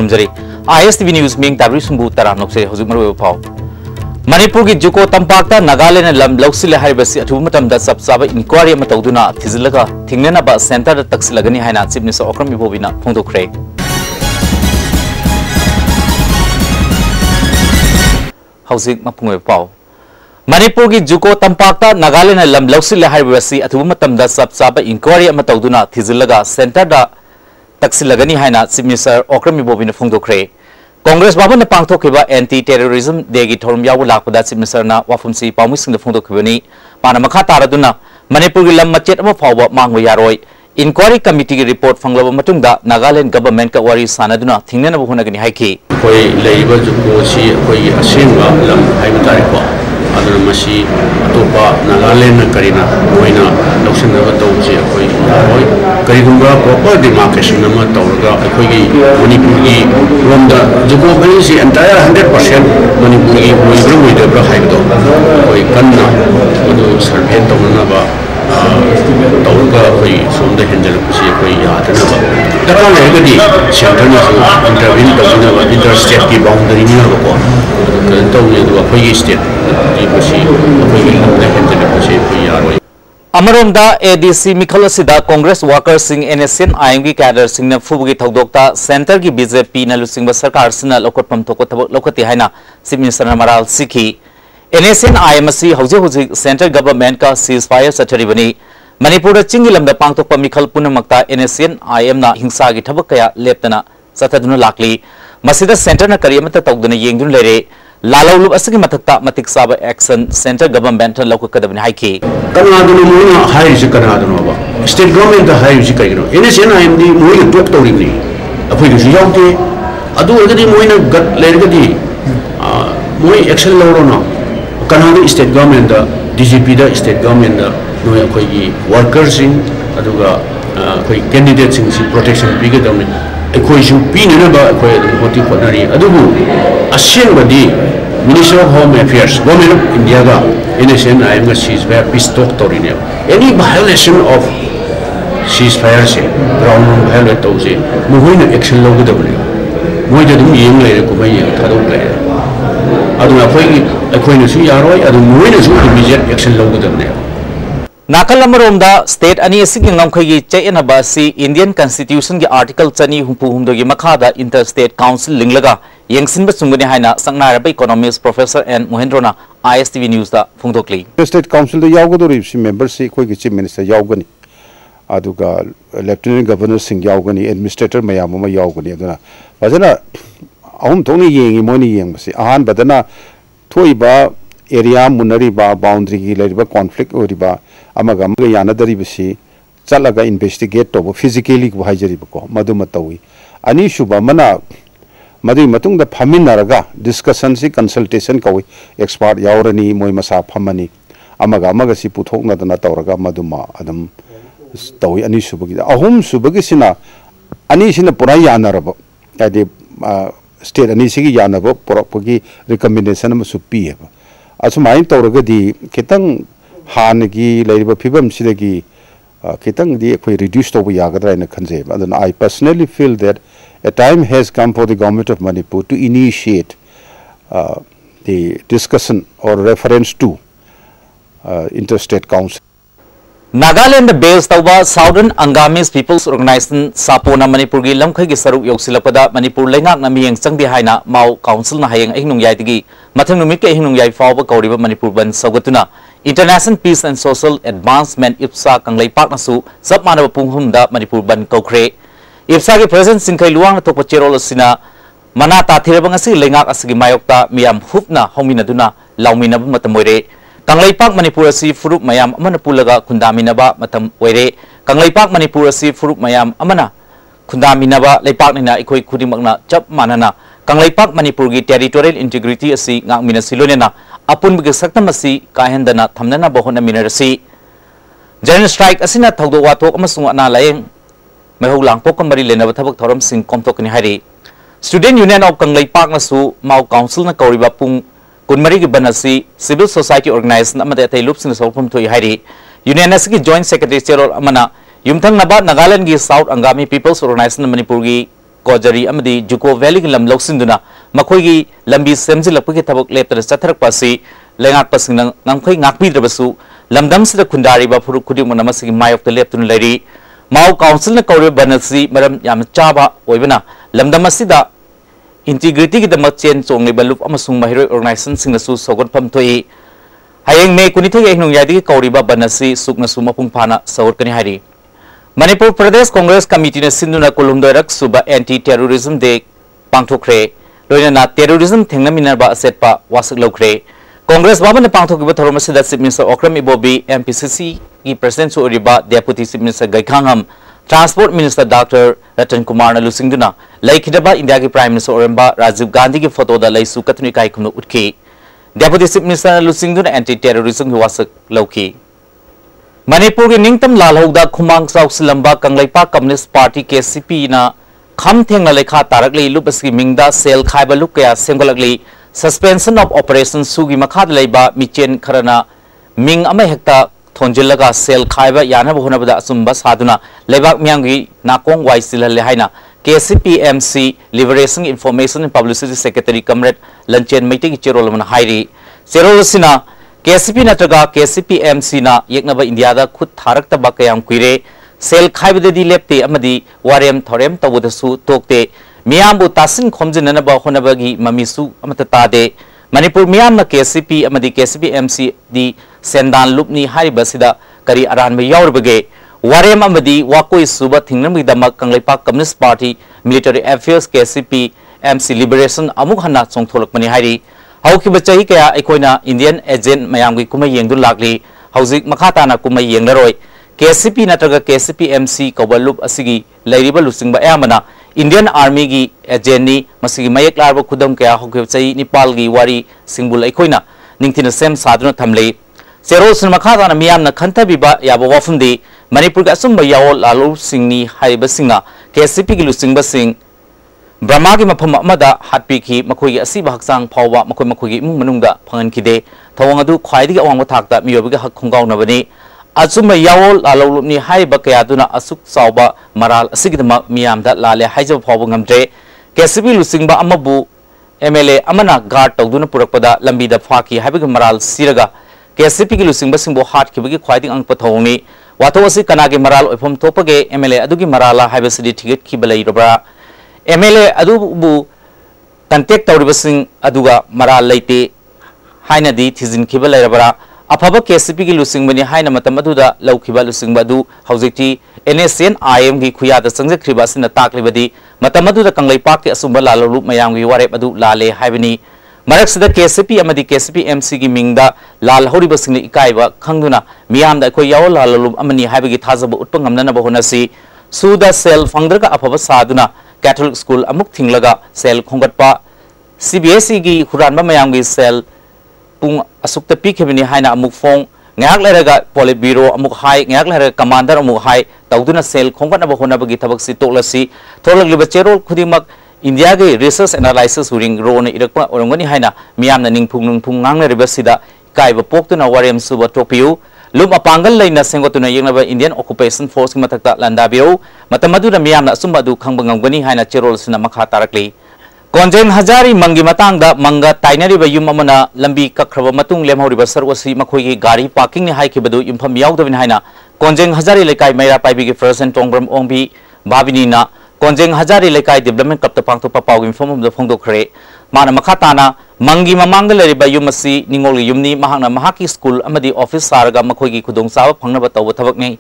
खुलुमजरी ISTV news मिंग दाबरी सुंबु तराम नोक्से हुजुक मरवे पाव मणिपुर की जुको तंपाक्ता नागालैंड लम लौसिले हाइबसी अथुब मतमदा सबसाबा इंक्वायरी अमा तौदुना थिजिलगा थिंगनेनाबा सेंटर तक्सिलगनी हाइना चीफ मिनिस्टर ओक्रम इबोबिना फोंदोखरे हौजिक मपुंगे पाव मणिपुर की जुको तंपाक्ता नागालैंड लम लौसिले हाइबसी अथुब मतमदा सबसाबा इंक्वायरी अमा तौदुना थिजिलगा सेंटर तक्सिलगनी हाइना चीफ मिनिस्टर ओक्रम इबोबिना फोंदोखरे कांग्रेस बाबन पांथोखिबा एंटी टेररिज्म डे की थोरम याव लापदा चीफ मिनिस्टर वाफुमसी पाउमिसिंग फोंदोखिबनी माना मखा तारदुना मणिपुर की लम मचेत अमा फावबा मांगबा यारोय इंक्वायरी कमिटी की रिपोर्ट फंगलब मतुंगदा नागालैंड गवर्नमेंट का वारी सानदुना थिंगनेना होनगनी हाइखि कोई लेइबा जुकोसी कोई असेंबा लम हाइबा तारिको अदुना मसी अतोपा नागालैंड करिना कोइना लौसनबा तौसी कोई होय करिगुंबा प्रॉपर डिमार्केशन अमा तौरगा अखोगी मणिपुर की रोमदा जुको बनिसी एंटायर 100% मणिपुर की मोइब्रो मोइदब्रा हाइबदो कोई कन्ना अदु सर्वे तौनबा तौरगा कोई सोमदा हेंजलकुसी कोई यादनबा दरकार लेगदी सेंटरना इंटरवीन तौनबा इंटर स्टेट की बाउंड्री निनाबको तौने दु अखोगी स्टेट जीबसी अखोगी लमदा हेंजलकुसी कोई यारोय अमरोमदा एडीसी मिखलसिदा Congress worker Singh NSN IM की कैडर सिंह ने फुबगी थौदोक्ता सेंटर की बीजेपी न लुसिंग सरकार सिना लौकटपम थोको थबक लौकति हाइना चीफ मिनिस्टर मराल सिखी एनएसएन आईएम सी हौजे हौजे सेंट्रल गवर्नमेंट का सीज फायर चथरिबनी मणिपुर चिंगी लमदा पांगथोकपा मिखल पुनमक्ता एनएसएन आईएम ना हिंसा की थबक कया लेपतना चथदुना लाकली मसिदा सेंटर न करी अमता तौदुना येंगदुन लेरे लालौलुब असगी मथक्ता मतिक साबा एक्शन सेंटर गवर्नमेंट लौककदबनि हाइखि कनादुनो मोइना हाइरिसि कनादुनो बा स्टेट गवर्नमेंट दा हाइरिसि कइनो एनएसएन आईएमडी मोइ टॉक तौरिबनि अखोइगसु यावते अदु अगदि मोइना गट लेरगदि मोइ एक्शन लौरोना कनादु स्टेट गवर्नमेंट दा डीजीपी दा स्टेट गवर्नमेंट दा नोय अखोइगी वर्कर्स सिंग अदुगा अखोइ कैंडिडेट सिंग सि प्रोटेक्शन पिगदमनि अखोइसु पिननबा अखोइ अदु होति खोनरि अदुबु असेंबदी minister of home affairs government of India का एनएसएन आईएम का सीज फायर पीस टॉक तौरीने any violation of ceasefire से ग्राउंड वायलेट तौसे मोइना एक्शन लौगदबने मोइद दुम येंग लेरे कुमै येंग थादोक लेरे अदु अखोइनसु यारोय अदु मोइनसु इमीडिएट एक्शन लौगदबने नाकल अमरोमदा स्टेट अनि असिगी ngамखैगी चेयनबा सि इंडियन कॉन्स्टिट्यूशन की आर्टिकल चनी हुंपु हुमदोगी मखादा इंटर स्टेट काउंसिल लिंगलगा यंगसिनबा चुंगने हाइना संगनारबा इकोनॉमिक्स प्रोफेसर एन महेंद्रना ISTV न्यूज़ दा फोंदोकली स्टेट काउंसिल दा यावगदोरि सि मेंबर सि खोइगी चीफ मिनिस्टर यावगनी अदुगा लेफ्टिनेंट गवर्नर सिंह यावगनी एडमिनिस्ट्रेटर मयाम म यावगनी अदुना फजना अहुम थोंनि येंगी मोनि येंगबसि आहान बदना थोइबा एरिया मुनरीबा बाउंड्री की लेरिबा कॉन्फ्लिक्ट ओरिबा अमगा अमगा यानदरिबसि चलगा इन्वेस्टिगेट तोब फिजिकली को हाइजरिबको मदुम तौई अनि सुबा मना मदुई मतुंग दा फमिनरगा डिस्कशन सि कंसल्टेशन कवि एक्सपर्ट यावरनी मोय मसा फमनी अमगा अमगा सि पुथोकनदना तौरगा मदुमा अदम तौई अनि सुबगी अहुम सुबगी सिना अनि सिना पुरा यानरब आदि स्टेट अनि सिगी यानब पुरपगी रिकमेंडेशन मसु पिएबा असुमाइन तौरगदी खितंग हानगी लेरिबा फिबम सिदगी खितंग दी अखोइ रिड्यूस तौब यागदरायना खनजे अदन I personally feel that a time has come for the government of Manipur to initiate the discussion or reference to interstate council. Nagaland based tauba Southern Angamis People's Organization Sapona Manipur gi lamkhai gi saruk yoksilakpada Manipur lengak na miyeng changdi haina mau council na hayeng ahinung yai tigi mathang numit ke ahinung yai fawba kauriba Manipur ban saugatuna International Peace and Social Advancement IPSA kanglai pak nasu sab manaba punghum da Manipur ban kaukre IPSA की present सिंखै Luwang थोप चेरोल सिना मना ताथिरबंग असि लेंगाक असि मायोक्ता मियाम हुपना होमिनदुना लाउमिनब मतम ओइरे कांगलैपाक मणिपुर असि फुरुप मयाम अमन पुलगा खुंदामिनबा मतम ओइरे कांगलैपाक मणिपुर असि फुरुप मयाम अमना खुंदामिनबा लैपाकनिना इखोइ खुदिमकना चप मानना कांगलैपाक मणिपुर की टेरिटोरियल इंटीग्रिटी असि गांगमिना सिलोनेना अपुनबगे सक्तम असि काहेंदना थमनना बहोना मिनरसि जनरल स्ट्राइक असिना थौदो वाथोक अमसुंग अना लायें महौ लांगपोक मरी लेनब थबक थौरम सिंह कोमथोकनि हारि स्टूडेंट यूनियन ऑफ कंगलैपाक नसु माउ काउंसिल न कौरिबा पुंग कुनमरी की बनसी सिविल सोसाइटी ऑर्गेनाइजेशन अमदे अतै लुपसिन सौफम थोइ हारि यूनियन असकी जॉइंट सेक्रेटरी चेरोल अमना युमथंग नबा नागालैंड की south Angami people's organisation Manipur की Kojari amadi Juko Valley lam loksinduna makoigi lambi semjilakpagi tabak leptara chatharakpasi lengakpasing ngangkhoi ngakbidrabasu lamdam sida khundariba phuruk khuding manamasi mayokta leptun lairi Mau Council na kauri banasi maram yam chaba oibana lamdam asida integrity ki damat chen chong lebalup amasung mahiroi organization sing nasu sogon pamthoi hayeng me kunithoi ehnung yadi kauri ba banasi sukna suma pungphana sawur kani hari Manipur Pradesh Congress Committee na sinduna kolumdorak suba anti terrorism day pangthokre loina na terrorism thengna minarba asetpa wasak lokre Congress babana pangthokiba thoroma sida Chief Minister Okram Ibobi MPCC ki President su oriba Deputy Chief Minister Gaikhangam Transport Minister Dr. Ratan Kumar na lusingduna laikhidaba India ki Prime Minister Oremba Rajiv Gandhi ki photo da laisu katuni kai khumno utki Deputy Chief Minister na lusingduna anti terrorism ki wasak lokki Manipur ki ningtam lalhauda khumang sausilamba Kanglaipa Communist Party KCP na kham thengla lekha tarakli lupasi mingda sel khaiba lukya semgalakli suspension of operations sugi makhad leiba michen kharana ming ama hekta thonjilaga sel khaiba yana bahunabada asumba saduna lebak miyangi nakong waisilhale haina KCPMC Liberation Information and Publicity Secretary Comrade Lanchen Meiti ki cherol man hairi cherol sina KCP natraga KCPMC na yeknaba India da khut tharakta ba kayam kuire sel khaibadadi lepte amadi warem thorem tawudasu tokte Miambu tasin khomjinana ba honabagi mamisu amata tade Manipur Myanmar KCP amadi KCPMC di sendan lupni hariba sida kari aranba yaurbage warem amadi wakoi suba thingnami damak Kanglaipa Communist Party Military Affairs KCPMC Liberation amuk hanna chongtholakmani hari haukiba chahi kaya aikoina Indian agent mayamgi kumai yengdu lagli hauzik makhatana kumai yenglaroi KCP natraga KCPMC kawalup asigi lairiba lusingba ayamana Indian Army gi agent masigi mayek larba khudam kaya hokib chai Nepal gi wari singbul aikoina ningthina sem saduna thamlei Zero sun makhata na miyam na khanta biba yaba wafumdi Manipur ga asumba yawo lalu singni haiba singa KCP gi lusingba sing Brahma gi mafam amada hatpi ki makoi gi asiba haksang phawba makoi gi imung manungda phangan kide thawang adu khwaidi gi awangba thakta miyobi gi hak khonggaw na bani Azuma yawo lalu ni haiba kaya duna asuk sauba maral asigidama miyamda lale haijaba phawba ngamdre KCP lusingba amabu MLA amana guard tawduna purakpada lambida phaki haiba maral siraga KCP ki lusingba singbo hat kibagi khwaiding ang pathawni watawasi kanagi maral oifom topage MLA adugi marala haibasidi ticket kibalai robra MLA adubu contact tawribasing aduga maral leite hainadi thizin kibalai robra afaba KCP ki lusingbani haina matam aduda laukiba lusingba adu haujikti NSN IM gi khuyada sangjakriba sina taklibadi matam aduda Kanglaipa ki asumba lalalu mayam gi warep adu lale haibani Maraksida KCP amadi KCPMC gi mingda lal horiba singni ikaiba khangduna miyamda khoi yaw lalalum amani haibagi thazaba utpa ngamnana bahonasi suda sel fangdraga afaba saduna Catholic school amuk thinglaga sel khongatpa CBSE gi huranba mayamgi sel pung asukta pikhebini haina amuk fong ngak leraga polit bureau amuk hai ngak leraga commander amuk hai tawduna sel khongatna bahonabagi thabak si toklasi tholagliba cherol khudimak India ge research analysis huring rone irakpa orongani haina miyamna ningphung ngangna ribasida kaiba poktuna warem suba topiu lum apangal leina sengotuna yengnaba Indian occupation force ki mathakta landabiu matamaduna miyamna sumba du khangba ngangani haina cherol sina makha tarakli Konjeng Hazari mangi matangda manga tainariba yum amana lambi kakraba matung lemhoriba sarwasi makhoi gari parking ni haikibadu yumpham yaudabin haina Konjeng Hazari lekai maira paibi gi first and tongbram ongbi babini na Konjeng Hazari lekai development club ta pangto papau gi form of phongdo khre mana makhatana mangi mamanga leriba yumasi ningol yumni mahangna mahaki school amadi office sarga makhoi gi khudong sawa phangnaba taw thabak nei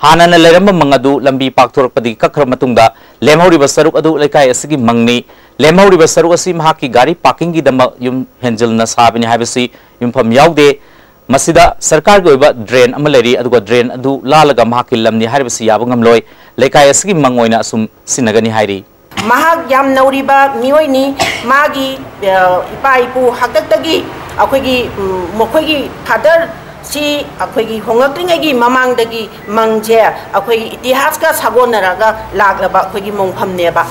hanana leramba mangadu lambi pakthorpadi kakhra matungda lemhoriba saruk adu lekai asigi mangni lemhoriba saruk asi mahaki gari parking gi dama yum henjelna sabini habisi yumpham yaude Masida sarkar go iba drain amaleri aduga drain adu lalaga mahaki lamni haribasi yabangam loy lekai asigi mangoina asum sinagani hairi mahak yam nauriba miyoini magi ipa ipu hakaktagi akoigi mokoigi father si akhoi hongaktringai mamangdagi mangje akhoi itihas ka sagonaraga laglaba akhoi mongpham neba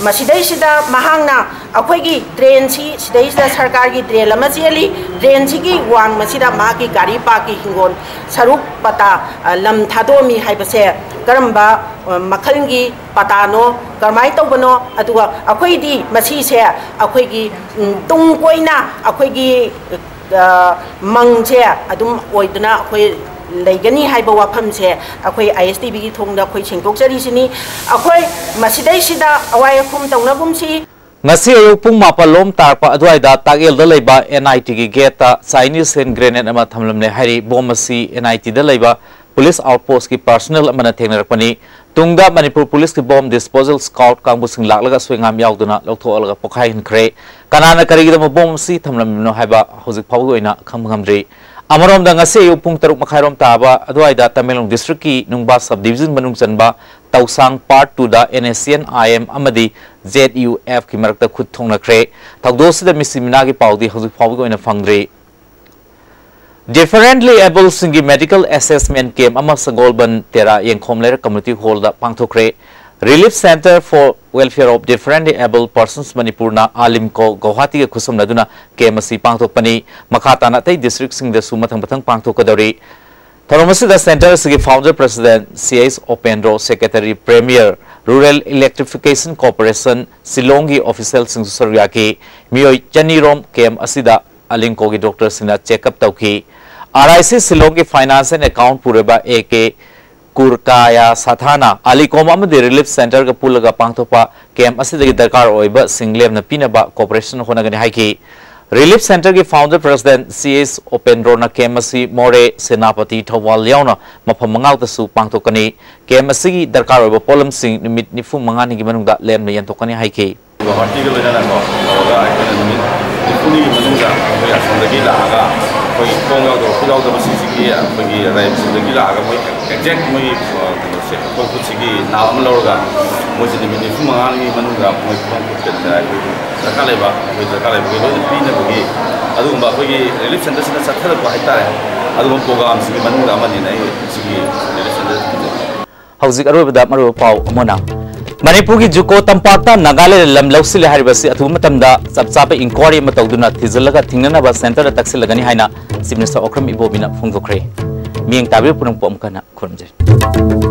masidai sida mahangna akhoi drain sidai sida sarkar gi drain lama cheli drain gi wang masida ma gi gari pa ki hingon saruk pata lam thadomi haibase karamba makhalgi patano karmai tawbano aduga akhoi di masi se akhoi gi tung koina akhoi gi mangje adum oidna akhoi leigani haiba wafam se akhoi ISTV gi thongda akhoi singtok jari sini akhoi masidai sida awai khum tawna bumsi ngasi ayu pung mapalom tarpa adwaida tagel da leiba NIT gi geta Chinese hand grenade ama thamlamne hari bomasi NIT da leiba police outpost ki personnel amana thengnarakpani tungda Manipur police ki bomb disposal scout kangbu sing laklaga swingam yauduna loktholaga pokhai hinkhre kanana karigida bomb si thamlamno haiba hojik phawgoina khamngamri amarom da ngase yu pung taruk makhairom taba adwaida Tamelong district ki nungba subdivision manung chanba tausang part 2 da NSCN IM amadi ZUF ki marakta khut thongnakre thagdosida misimina gi pawdi hojik phawgoina phangdri Differently able singi medical assessment camp ama Sagolban Tera Yengkhomler community hall da pangthokre Relief Center for Welfare of Differently Able Persons Manipur na Alimko Guwahati ke khusum naduna camp asi pangthokpani makhata na tai district sing da sumathang bathang pangthokadori Tharomasi da center sigi founder president CS Opendro secretary premier Rural Electrification Corporation Silongi official sing suryaki miyoi chanirom camp asida Alimko gi doctor sina check up tauki RIC Silong की finance and account पूरे बा एक कुरकाया साथाना अलीकोम अमदे relief centre का पुल का पांगथोपा camp असिदगी दरकार ओइबा सिंगलेम न पिनबा cooperation होनगनि हाइकी relief centre की founder president CS ओपेंड्रो न कैंप असि मोरे सेनापति थवाल यावना मफम मंगाउतसु पांगथोकनि कैंप असि दरकार ओइबा पोलम सिंग निमित निफु मंगानि की मनुंगदा लेम न यंतोकनि हाइकी गुवाहाटी के लोइना को होगा आइकन निमित निफुनि की मनुंगदा होया संदगी लागा कोई कोंगा दो खुदाव दो बसिगी कोई राइट संदगी लागा कोई एग्जैक्ट कोई से को कुछ की नाम लौरगा मुझे निमित निफु मंगानि की मनुंगदा कोई कोंग कुछ करता है दरकार लेबा कोई लोइ पीने बगी अदुगुंबा कोई रिलीफ सेंटर से सत्थर को हाइतारे अदुगुंबा प्रोग्राम सिगी मनुंगदा अमनि नै सिगी रिलीफ सेंटर हौजिक अरोबदा मरो पाव अमोना Manipur ki Juko Tampakta Nagaland lam lausile haribasi athu matamda chapchape inquiry ma tawduna thizalaga thingnana ba center da taksilagani haina Chief Minister Okram Ibobina phongdokre mieng tabir punang pom kana khurumje